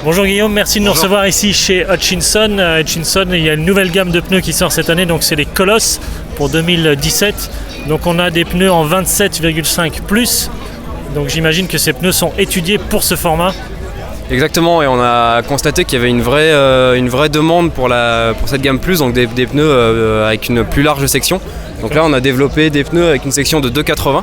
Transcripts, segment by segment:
Bonjour Guillaume, merci de nous recevoir ici chez Hutchinson. Hutchinson, il y a une nouvelle gamme de pneus qui sort cette année, donc c'est les Colosses pour 2017. Donc on a des pneus en 27,5+. Donc j'imagine que ces pneus sont étudiés pour ce format. Exactement, et on a constaté qu'il y avait une vraie demande pour cette gamme plus, donc des pneus avec une plus large section. Donc là on a développé des pneus avec une section de 2,80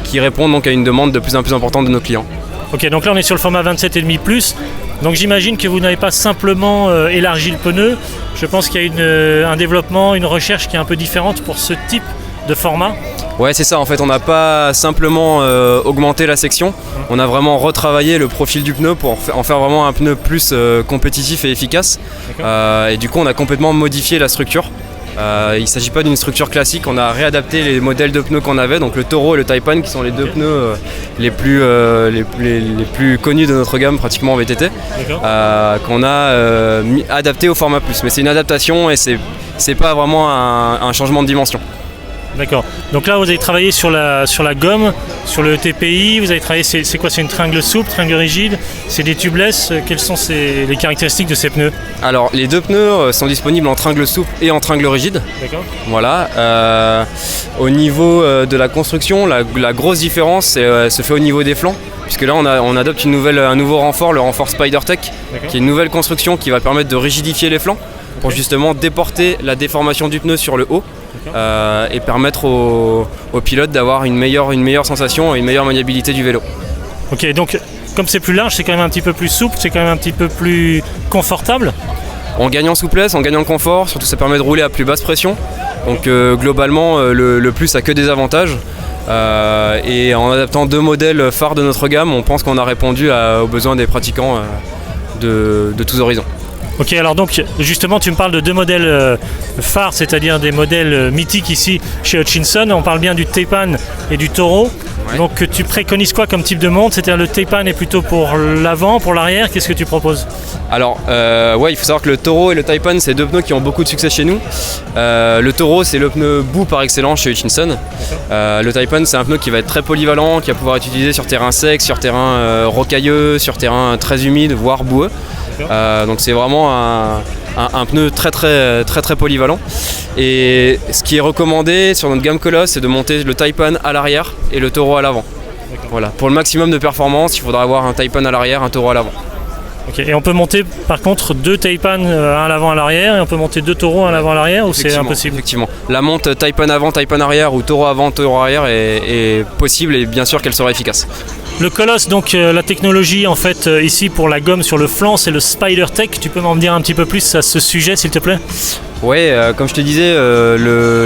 qui répondent donc à une demande de plus en plus importante de nos clients. Ok, donc là on est sur le format 27,5+. Donc j'imagine que vous n'avez pas simplement élargi le pneu. Je pense qu'il y a un développement, une recherche qui est un peu différente pour ce type de format. Ouais, c'est ça, en fait on n'a pas simplement augmenté la section, on a vraiment retravaillé le profil du pneu pour en faire vraiment un pneu plus compétitif et efficace. Et du coup on a complètement modifié la structure. Il ne s'agit pas d'une structure classique, on a réadapté les modèles de pneus qu'on avait, donc le Toro et le Taipan qui sont les deux pneus les plus connus de notre gamme pratiquement en VTT, qu'on a adapté au format plus. Mais c'est une adaptation et c'est pas vraiment un changement de dimension. D'accord. Donc là, vous avez travaillé sur la gomme, sur le TPI. Vous avez travaillé, c'est quoi? C'est une tringle souple, tringle rigide? C'est des tubeless? Quelles sont les caractéristiques de ces pneus? Alors, les deux pneus sont disponibles en tringle souple et en tringle rigide. D'accord. Voilà. Au niveau de la construction, la grosse différence se fait au niveau des flancs. Puisque là, on adopte un nouveau renfort, le renfort SpiderTech, qui est une nouvelle construction qui va permettre de rigidifier les flancs pour justement déporter la déformation du pneu sur le haut. Et permettre aux pilotes d'avoir une meilleure sensation et une meilleure maniabilité du vélo. Ok, donc comme c'est plus large, c'est quand même un petit peu plus souple, c'est quand même un petit peu plus confortable. On gagne en souplesse, on gagne en confort, surtout ça permet de rouler à plus basse pression. Donc globalement, le plus a que des avantages. Et en adaptant deux modèles phares de notre gamme, on pense qu'on a répondu aux besoins des pratiquants de tous horizons. Ok, alors donc justement tu me parles de deux modèles phares, c'est-à-dire des modèles mythiques ici chez Hutchinson. On parle bien du Taipan et du Toro. Ouais. Donc tu préconises quoi comme type de monte? C'est-à-dire le Taipan est plutôt pour l'avant, pour l'arrière? Qu'est-ce que tu proposes? Alors ouais, il faut savoir que le Toro et le Taipan, c'est deux pneus qui ont beaucoup de succès chez nous. Le Toro, c'est le pneu boue par excellence chez Hutchinson. Le Taipan, c'est un pneu qui va être très polyvalent, qui va pouvoir être utilisé sur terrain sec, sur terrain rocailleux, sur terrain très humide, voire boueux. Donc c'est vraiment un pneu très polyvalent. Et ce qui est recommandé sur notre gamme Colosse, c'est de monter le Taipan à l'arrière et le Toro à l'avant. Voilà. Pour le maximum de performance, il faudra avoir un Taipan à l'arrière, un Toro à l'avant. Okay. Et on peut monter par contre deux Taipan, un à l'avant, à l'arrière, et on peut monter deux Tauros, un à l'avant, à l'arrière, ou c'est impossible? Effectivement. La monte Taipan avant, Taipan arrière ou Toro avant, Toro arrière est possible et bien sûr qu'elle sera efficace. Le Colosse, donc la technologie en fait ici pour la gomme sur le flanc, c'est le SpiderTech. Tu peux m'en dire un petit peu plus à ce sujet s'il te plaît? Ouais, comme je te disais,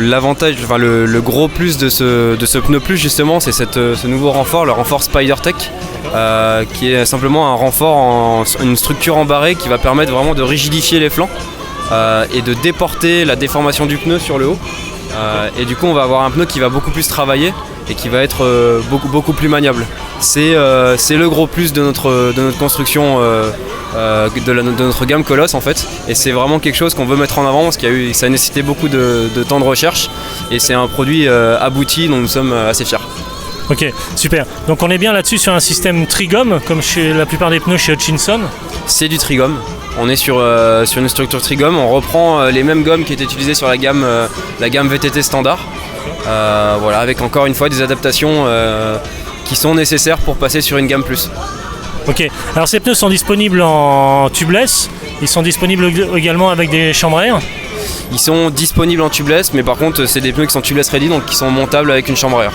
l'avantage, enfin le gros plus de ce pneu plus justement, c'est ce nouveau renfort, le renfort SpiderTech, qui est simplement un renfort une structure embarrée qui va permettre vraiment de rigidifier les flancs et de déporter la déformation du pneu sur le haut. Et du coup, on va avoir un pneu qui va beaucoup plus travailler et qui va être beaucoup plus maniable. C'est le gros plus de notre construction de notre gamme Colosse en fait, et c'est vraiment quelque chose qu'on veut mettre en avant parce ça a nécessité beaucoup de temps de recherche et c'est un produit abouti dont nous sommes assez fiers. Ok, super. Donc on est bien là-dessus sur un système Trigom comme chez la plupart des pneus chez Hutchinson? C'est du Trigom. On est sur une structure Trigom, on reprend les mêmes gommes qui étaient utilisées sur la gamme VTT standard. Voilà, avec encore une fois des adaptations qui sont nécessaires pour passer sur une gamme plus. Ok, alors ces pneus sont disponibles en tubeless, ils sont disponibles également avec des chambres à air? Ils sont disponibles en tubeless, mais par contre c'est des pneus qui sont tubeless ready, donc qui sont montables avec une chambre à air.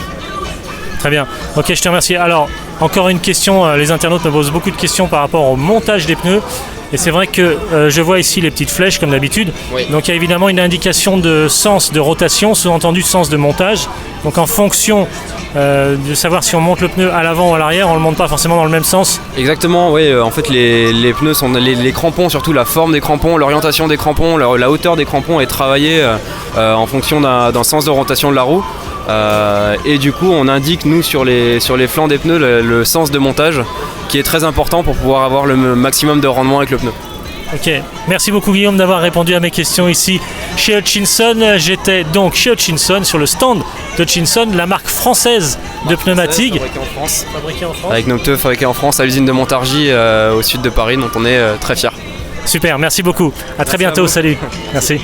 Très bien, ok, je te remercie. Alors, encore une question, les internautes me posent beaucoup de questions par rapport au montage des pneus. Et c'est vrai que je vois ici les petites flèches comme d'habitude. Oui. Donc il y a évidemment une indication de sens de rotation, sous-entendu sens de montage. Donc en fonction de savoir si on monte le pneu à l'avant ou à l'arrière, on ne le monte pas forcément dans le même sens. Exactement, oui. En fait les pneus sont les crampons, surtout la forme des crampons, l'orientation des crampons, la hauteur des crampons est travaillée en fonction d'un sens de rotation de la roue. Et du coup on indique nous sur les flancs des pneus le sens de montage qui est très important pour pouvoir avoir le maximum de rendement avec le pneu. Ok, merci beaucoup Guillaume d'avoir répondu à mes questions ici chez Hutchinson. J'étais donc chez Hutchinson, sur le stand d'Hutchinson, la marque française de pneumatiques. Fabriquée en France. Avec nos pneus fabriqués en France à l'usine de Montargis au sud de Paris, dont on est très fiers. Super, merci beaucoup. À très bientôt, salut. Merci.